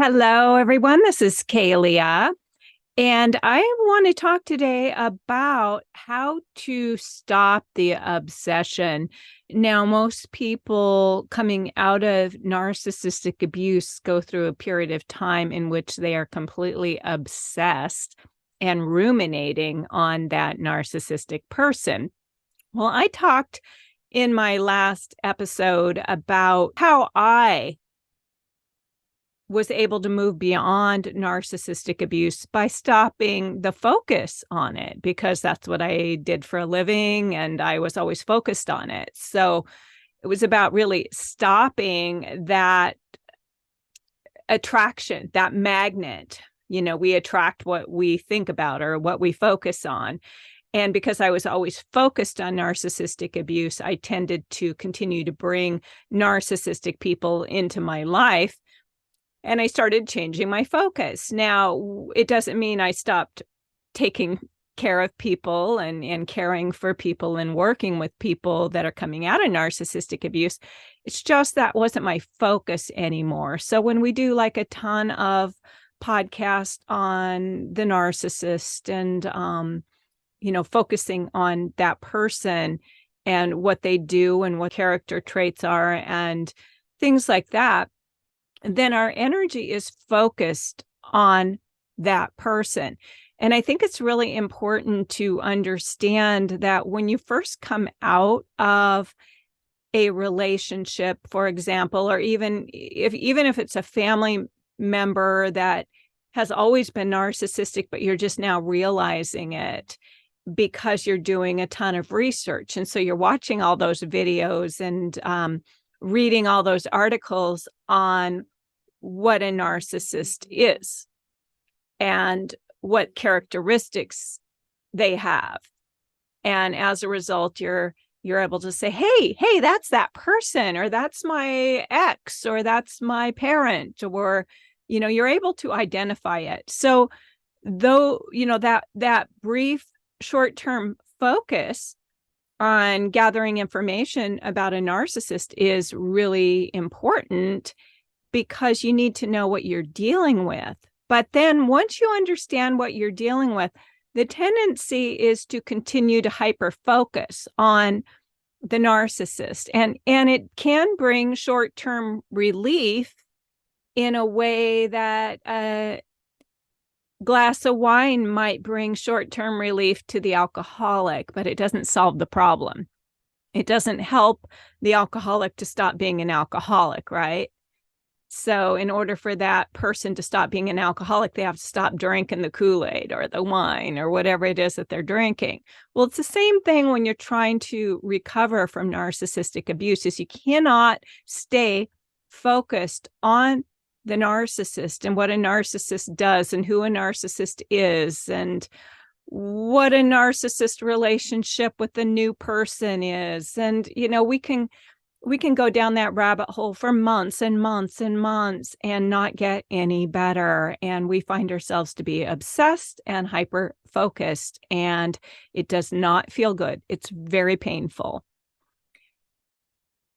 Hello, everyone. This is Kaleah, and I want to talk today about how to stop the obsession. Now, most people coming out of narcissistic abuse go through a period of time in which they are completely obsessed and ruminating on that narcissistic person. Well, I talked in my last episode about how I was able to move beyond narcissistic abuse by stopping the focus on it, because that's what I did for a living and I was always focused on it. So it was about really stopping that attraction, that magnet. We attract what we think about or what we focus on. And because I was always focused on narcissistic abuse, I tended to continue to bring narcissistic people into my life. And I started changing my focus. Now, it doesn't mean I stopped taking care of people and caring for people and working with people that are coming out of narcissistic abuse. It's just that wasn't my focus anymore. So when we do like a ton of podcasts on the narcissist and, focusing on that person and what they do and what character traits are and things like that, then our energy is focused on that person. And I think it's really important to understand that when you first come out of a relationship, for example, or even if it's a family member that has always been narcissistic, but you're just now realizing it because you're doing a ton of research. And so you're watching all those videos and reading all those articles on what a narcissist is and what characteristics they have. And as a result, you're able to say, hey, that's that person, or that's my ex, or that's my parent, or, you're able to identify it. So though, that brief short-term focus on gathering information about a narcissist is really important, because you need to know what you're dealing with. But then once you understand what you're dealing with, the tendency is to continue to hyper-focus on the narcissist. And it can bring short-term relief in a way that a glass of wine might bring short-term relief to the alcoholic, but it doesn't solve the problem. It doesn't help the alcoholic to stop being an alcoholic, right? So in order for that person to stop being an alcoholic, they have to stop drinking the Kool-Aid or the wine or whatever it is that they're drinking. Well, it's the same thing when you're trying to recover from narcissistic abuse. Is you cannot stay focused on the narcissist and what a narcissist does and who a narcissist is and what a narcissist relationship with the new person is. And, we can go down that rabbit hole for months and months and months and not get any better. And we find ourselves to be obsessed and hyper focused, and it does not feel good. It's very painful.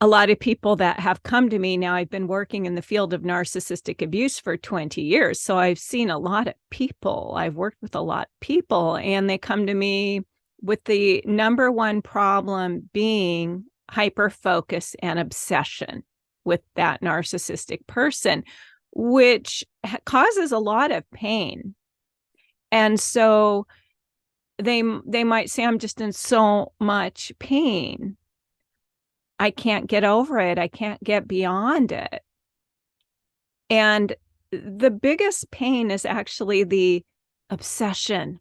A lot of people that have come to me now, I've been working in the field of narcissistic abuse for 20 years. So I've seen a lot of people. I've worked with a lot of people, and they come to me with the number one problem being hyper-focus and obsession with that narcissistic person, which causes a lot of pain. And so they might say, I'm just in so much pain. I can't get over it. I can't get beyond it. And the biggest pain is actually the obsession,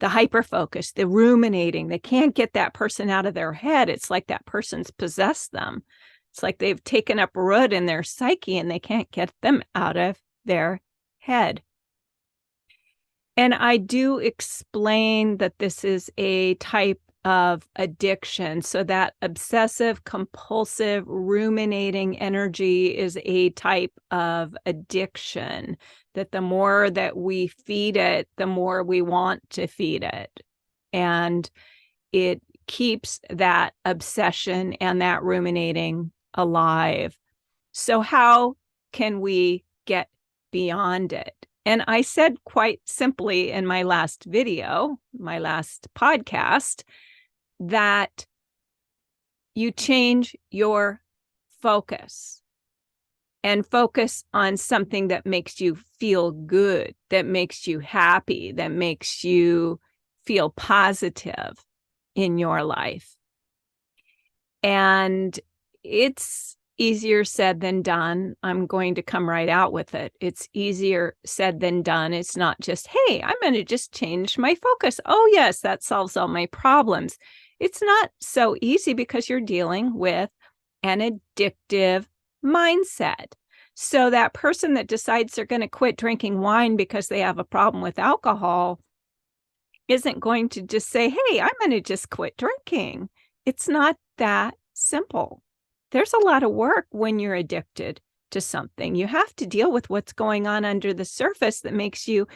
the hyperfocus, the ruminating. They can't get that person out of their head. It's like that person's possessed them. It's like they've taken up root in their psyche and they can't get them out of their head. And I do explain that this is a type of addiction. So that obsessive compulsive ruminating energy is a type of addiction, that the more that we feed it, the more we want to feed it. And it keeps that obsession and that ruminating alive. So how can we get beyond it. And I said quite simply in my last video, my last podcast, that you change your focus and focus on something that makes you feel good, that makes you happy, that makes you feel positive in your life. And it's easier said than done. I'm going to come right out with it. It's easier said than done. It's not just, hey, I'm going to just change my focus. Oh, yes, that solves all my problems. It's not so easy because you're dealing with an addictive mindset. So that person that decides they're going to quit drinking wine because they have a problem with alcohol isn't going to just say, hey, I'm going to just quit drinking. It's not that simple. There's a lot of work when you're addicted to something. You have to deal with what's going on under the surface that makes you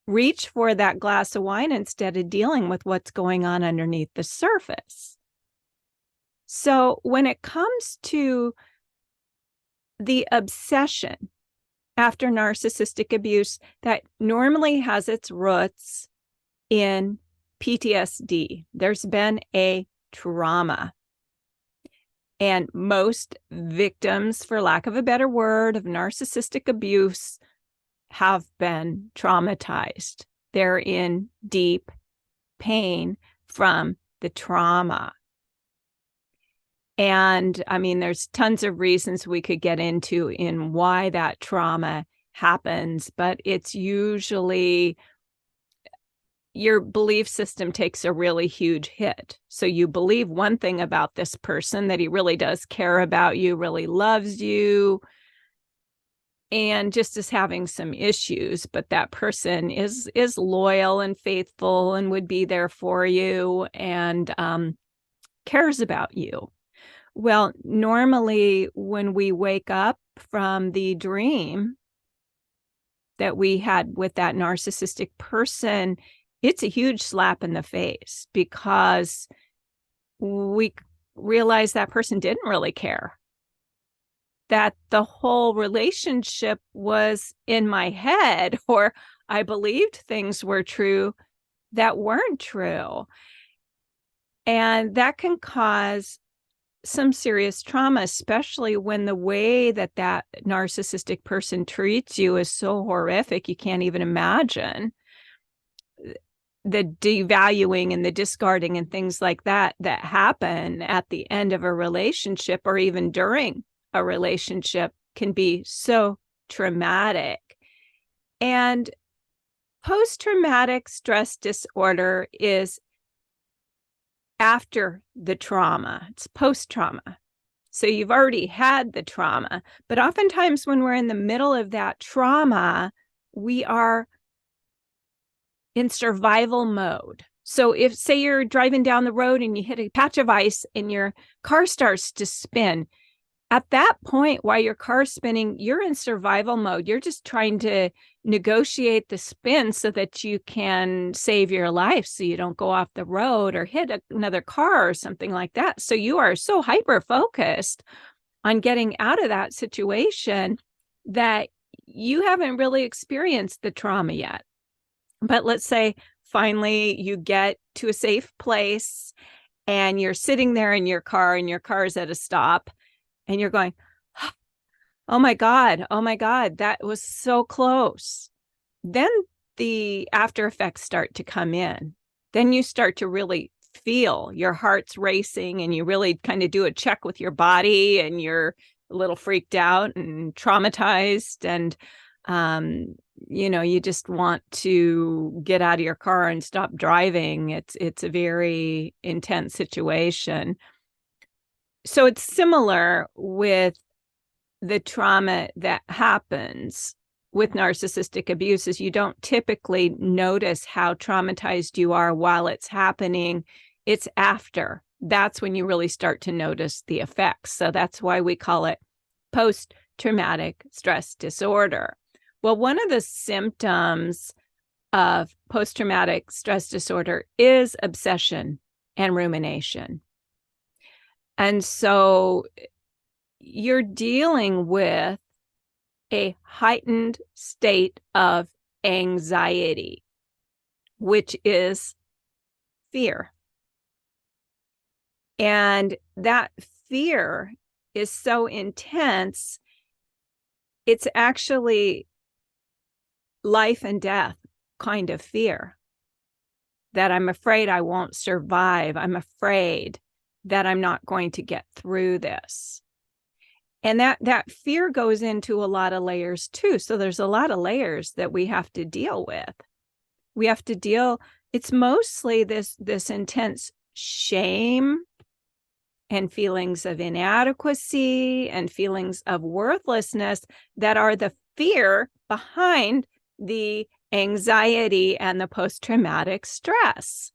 reach for that glass of wine instead of dealing with what's going on underneath the surface. So when it comes to the obsession after narcissistic abuse, that normally has its roots in PTSD. There's been a trauma. And most victims, for lack of a better word, of narcissistic abuse have been traumatized. They're in deep pain from the trauma. And I mean, there's tons of reasons we could get into in why that trauma happens, but it's usually your belief system takes a really huge hit. So you believe one thing about this person, that he really does care about you, really loves you, and just is having some issues, but that person is loyal and faithful and would be there for you and cares about you. Well, normally when we wake up from the dream that we had with that narcissistic person, it's a huge slap in the face because we realize that person didn't really care, that the whole relationship was in my head, or I believed things were true that weren't true. And that can cause some serious trauma, especially when the way that that narcissistic person treats you is so horrific, you can't even imagine. The devaluing and the discarding and things like that happen at the end of a relationship or even during a relationship can be so traumatic. And post-traumatic stress disorder is after the trauma. It's post-trauma. So you've already had the trauma, but oftentimes when we're in the middle of that trauma, we are in survival mode. So if, say, you're driving down the road and you hit a patch of ice and your car starts to spin, at that point, while your car's spinning, you're in survival mode. You're just trying to negotiate the spin so that you can save your life, so you don't go off the road or hit another car or something like that. So you are so hyper-focused on getting out of that situation that you haven't really experienced the trauma yet. But let's say finally you get to a safe place and you're sitting there in your car and your car is at a stop and you're going, oh my God, that was so close. Then the after effects start to come in. Then you start to really feel your heart's racing and you really kind of do a check with your body and you're a little freaked out and traumatized and you just want to get out of your car and stop driving. It's a very intense situation. So it's similar with the trauma that happens with narcissistic abuse is you don't typically notice how traumatized you are while it's happening. It's after. That's when you really start to notice the effects. So that's why we call it post-traumatic stress disorder. Well, one of the symptoms of post-traumatic stress disorder is obsession and rumination. And so you're dealing with a heightened state of anxiety, which is fear. And that fear is so intense, it's actually life and death kind of fear. That I'm afraid I won't survive. I'm afraid that I'm not going to get through this. And that fear goes into a lot of layers too. So there's a lot of layers that we have to deal with. We have to deal, it's mostly this intense shame and feelings of inadequacy and feelings of worthlessness that are the fear behind the anxiety and the post-traumatic stress.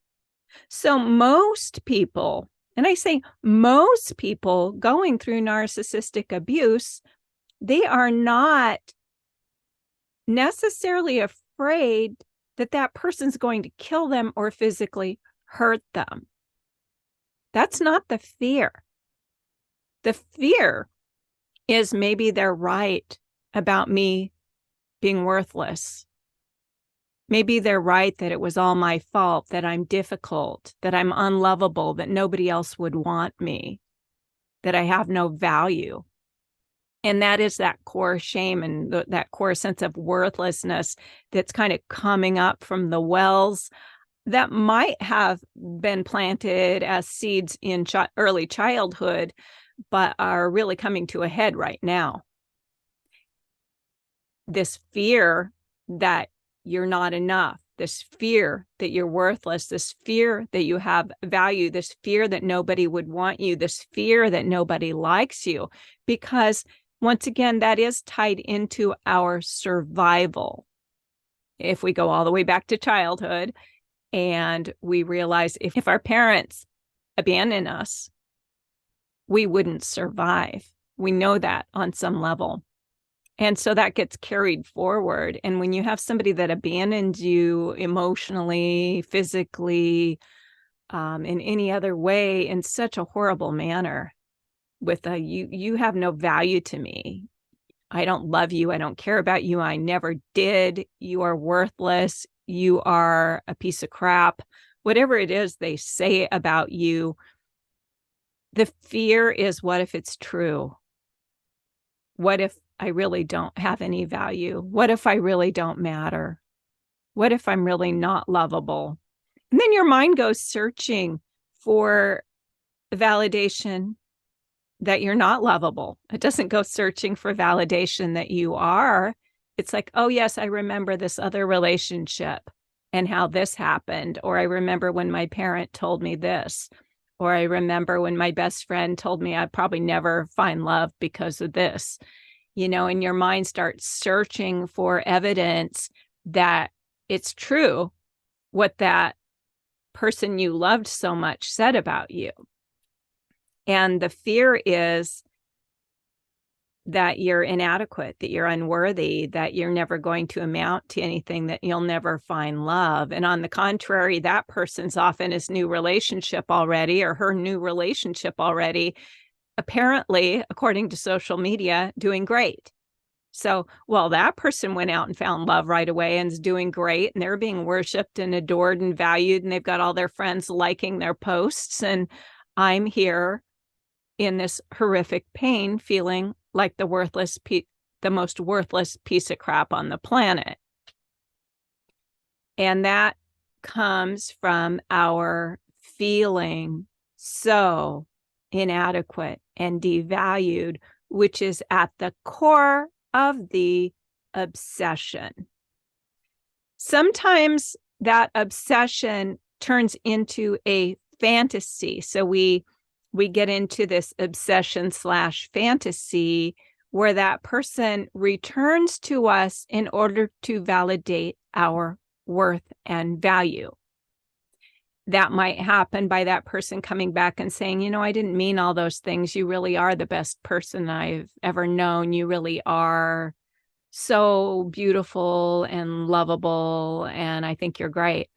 So most people, and I say most people going through narcissistic abuse, they are not necessarily afraid that that person's going to kill them or physically hurt them. That's not the fear. The fear is maybe they're right about me being worthless. Maybe they're right that it was all my fault, that I'm difficult, that I'm unlovable, that nobody else would want me, that I have no value. And that is that core shame and that core sense of worthlessness that's kind of coming up from the wells that might have been planted as seeds in early childhood, but are really coming to a head right now. This fear that you're not enough, this fear that you're worthless, this fear that you have value, this fear that nobody would want you, this fear that nobody likes you, because once again, that is tied into our survival. If we go all the way back to childhood and we realize if our parents abandon us, we wouldn't survive. We know that on some level. And so that gets carried forward. And when you have somebody that abandons you emotionally, physically, in any other way, in such a horrible manner, with you have no value to me. I don't love you. I don't care about you. I never did. You are worthless. You are a piece of crap. Whatever it is they say about you, the fear is, what if it's true? What if I really don't have any value? What if I really don't matter? What if I'm really not lovable? And then your mind goes searching for validation that you're not lovable. It doesn't go searching for validation that you are. It's like, oh, yes, I remember this other relationship and how this happened. Or I remember when my parent told me this. Or I remember when my best friend told me I'd probably never find love because of this. And your mind starts searching for evidence that it's true what that person you loved so much said about you. And the fear is that you're inadequate, that you're unworthy, that you're never going to amount to anything, that you'll never find love. And on the contrary, that person's off in his new relationship already, or her new relationship already, apparently, according to social media, doing great. So, well, that person went out and found love right away and is doing great, and they're being worshipped and adored and valued, and they've got all their friends liking their posts, and I'm here in this horrific pain, feeling like the most worthless piece of crap on the planet. And that comes from our feeling so inadequate and devalued, which is at the core of the obsession. Sometimes that obsession turns into a fantasy. So we get into this obsession/fantasy where that person returns to us in order to validate our worth and value. That might happen by that person coming back and saying, I didn't mean all those things. You really are the best person I've ever known. You really are so beautiful and lovable, and I think you're great.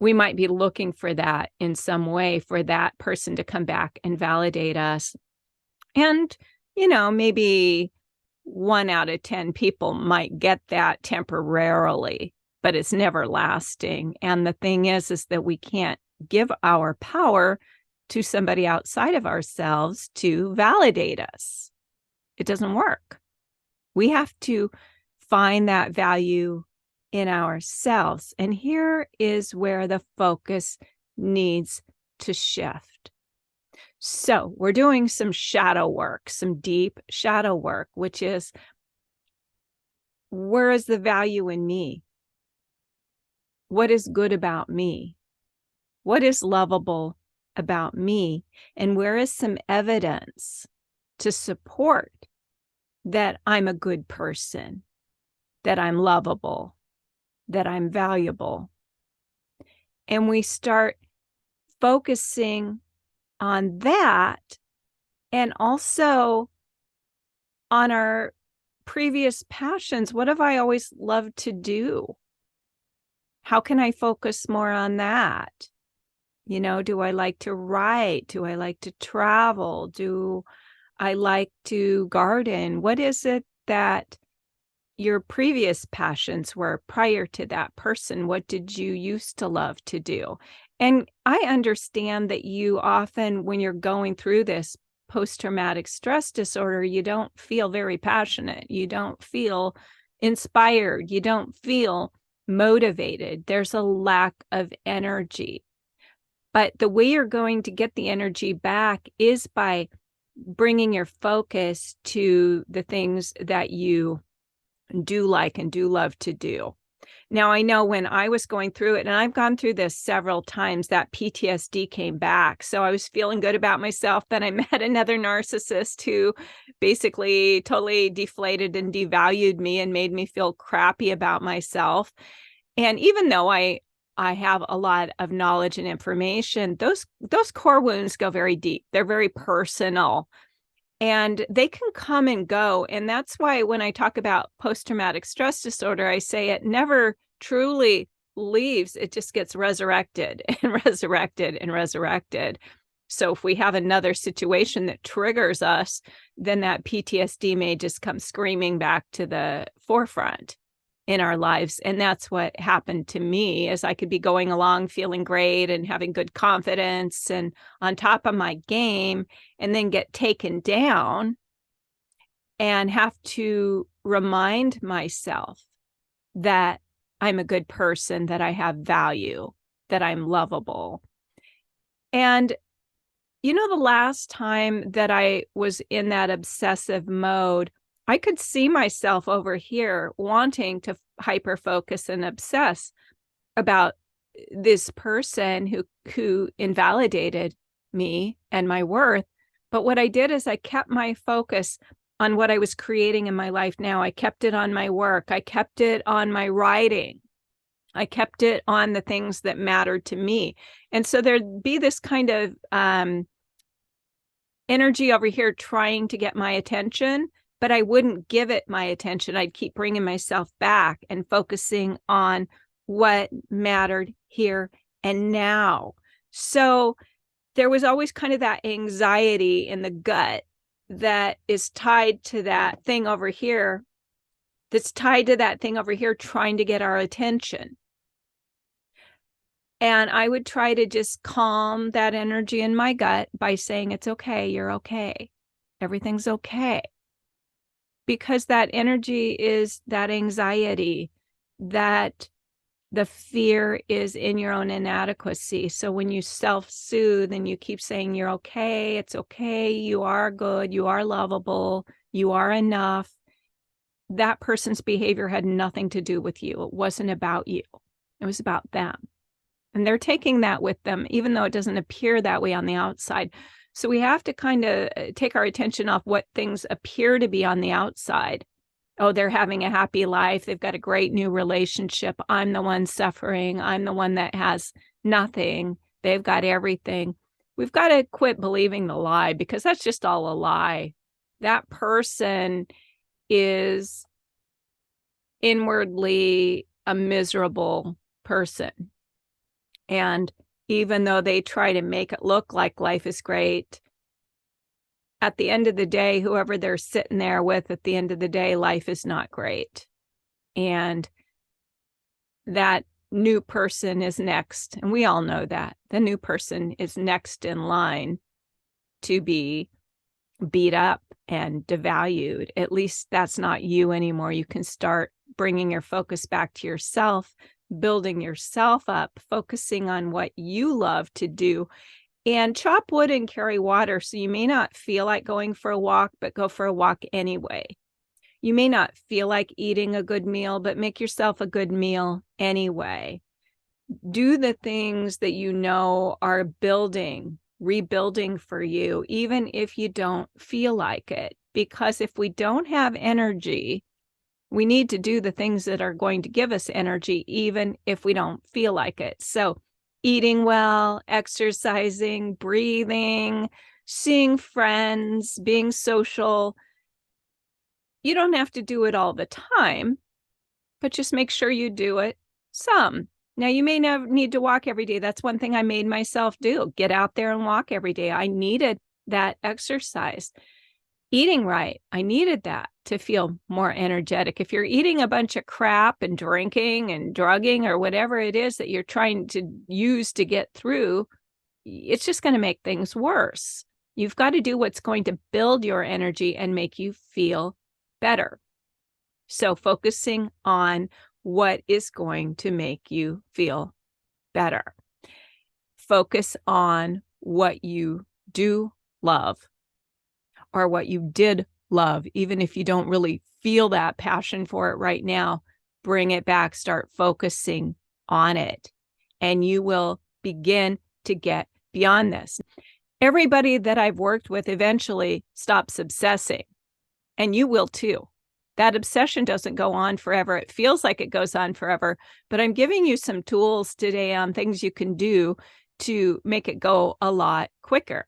We might be looking for that in some way, for that person to come back and validate us. And, maybe 1 out of 10 people might get that temporarily, but it's never lasting. And the thing is that we can't give our power to somebody outside of ourselves to validate us. It doesn't work. We have to find that value in ourselves. And here is where the focus needs to shift. So we're doing some shadow work, some deep shadow work, which is, where is the value in me? What is good about me? What is lovable about me? And where is some evidence to support that I'm a good person, that I'm lovable, that I'm valuable? And we start focusing on that, and also on our previous passions. What have I always loved to do? How can I focus more on that? You know, do I like to write? Do I like to travel? Do I like to garden? What is it that your previous passions were prior to that person? What did you used to love to do? And I understand that you often, when you're going through this post-traumatic stress disorder, you don't feel very passionate. You don't feel inspired. You don't feel motivated. There's a lack of energy. But the way you're going to get the energy back is by bringing your focus to the things that you do like and do love to do. Now, I know when I was going through it, and I've gone through this several times, that PTSD came back. So I was feeling good about myself. Then I met another narcissist who basically totally deflated and devalued me and made me feel crappy about myself. And even though I have a lot of knowledge and information, those core wounds go very deep. They're very personal. And they can come and go. And that's why when I talk about post-traumatic stress disorder, I say it never truly leaves. It just gets resurrected and resurrected and resurrected. So if we have another situation that triggers us, then that PTSD may just come screaming back to the forefront in our lives. And that's what happened to me, is I could be going along feeling great and having good confidence and on top of my game, and then get taken down and have to remind myself that I'm a good person, that I have value, that I'm lovable. And you know, the last time that I was in that obsessive mode, I could see myself over here wanting to hyper focus and obsess about this person who invalidated me and my worth. But what I did is I kept my focus on what I was creating in my life now. I kept it on my work. I kept it on my writing. I kept it on the things that mattered to me. And so there'd be this kind of energy over here trying to get my attention, but I wouldn't give it my attention. I'd keep bringing myself back and focusing on what mattered here and now. So there was always kind of that anxiety in the gut that is tied to that thing over here, trying to get our attention. And I would try to just calm that energy in my gut by saying, it's okay, you're okay, everything's okay. Because that energy is that anxiety, that the fear is in your own inadequacy. So when you self-soothe and you keep saying, you're okay, it's okay, you are good, you are lovable, you are enough, that person's behavior had nothing to do with you. It wasn't about you. It was about them. And they're taking that with them, even though it doesn't appear that way on the outside. So we have to kind of take our attention off what things appear to be on the outside. Oh, they're having a happy life. They've got a great new relationship. I'm the one suffering. I'm the one that has nothing. They've got everything. We've got to quit believing the lie, because that's just all a lie. That person is inwardly a miserable person. And even though they try to make it look like life is great, at the end of the day, whoever they're sitting there with at the end of the day, life is not great. And that new person is next. And we all know that. The new person is next in line to be beat up and devalued. At least that's not you anymore. You can start bringing your focus back to yourself, building yourself up, focusing on what you love to do, and chop wood and carry water. So you may not feel like going for a walk, but go for a walk anyway. You may not feel like eating a good meal, but make yourself a good meal anyway. Do the things that you know are rebuilding for you, even if you don't feel like it. Because if we don't have energy, we need to do the things that are going to give us energy, even if we don't feel like it. So eating well, exercising, breathing, seeing friends, being social. You don't have to do it all the time, but just make sure you do it some. Now, you may not need to walk every day. That's one thing I made myself do. Get out there and walk every day. I needed that exercise. Eating right, I needed that to feel more energetic. If you're eating a bunch of crap and drinking and drugging or whatever it is that you're trying to use to get through, it's just going to make things worse. You've got to do what's going to build your energy and make you feel better. So focusing on what is going to make you feel better. Focus on what you do love or what you did love, even if you don't really feel that passion for it right now. Bring it back, start focusing on it, and you will begin to get beyond this. Everybody that I've worked with eventually stops obsessing, and you will too. That obsession doesn't go on forever. It feels like it goes on forever, but I'm giving you some tools today on things you can do to make it go a lot quicker.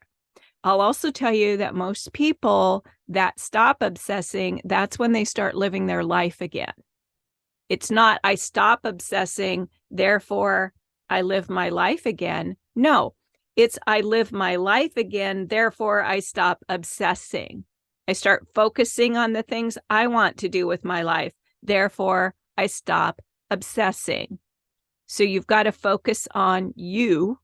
I'll also tell you that most people that stop obsessing, that's when they start living their life again. It's not, I stop obsessing, therefore I live my life again. No, it's I live my life again, therefore I stop obsessing. I start focusing on the things I want to do with my life. Therefore, I stop obsessing. So you've got to focus on you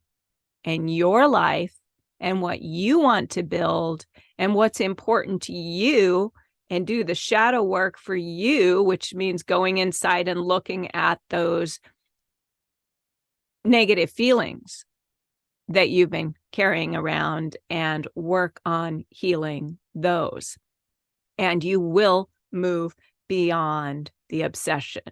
and your life and what you want to build and what's important to you, and do the shadow work for you, which means going inside and looking at those negative feelings that you've been carrying around and work on healing those. And you will move beyond the obsession.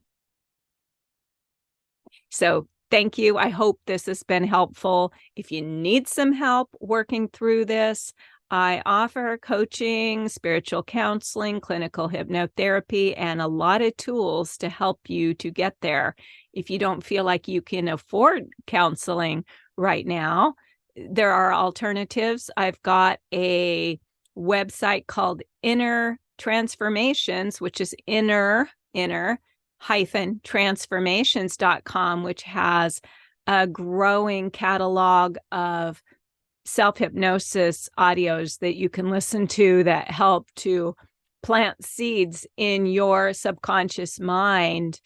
So thank you. I hope this has been helpful. If you need some help working through this, I offer coaching, spiritual counseling, clinical hypnotherapy, and a lot of tools to help you to get there. If you don't feel like you can afford counseling right now, there are alternatives. I've got a website called Inner Transformations, which is inner-transformations.com, which has a growing catalog of self-hypnosis audios that you can listen to that help to plant seeds in your subconscious mind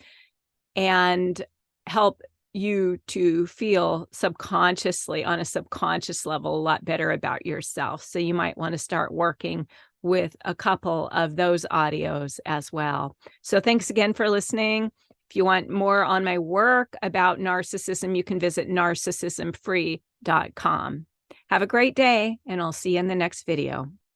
and help you to feel subconsciously, on a subconscious level, a lot better about yourself. So you might want to start working with a couple of those audios as well. So thanks again for listening. If you want more on my work about narcissism, you can visit narcissismfree.com. Have a great day, and I'll see you in the next video.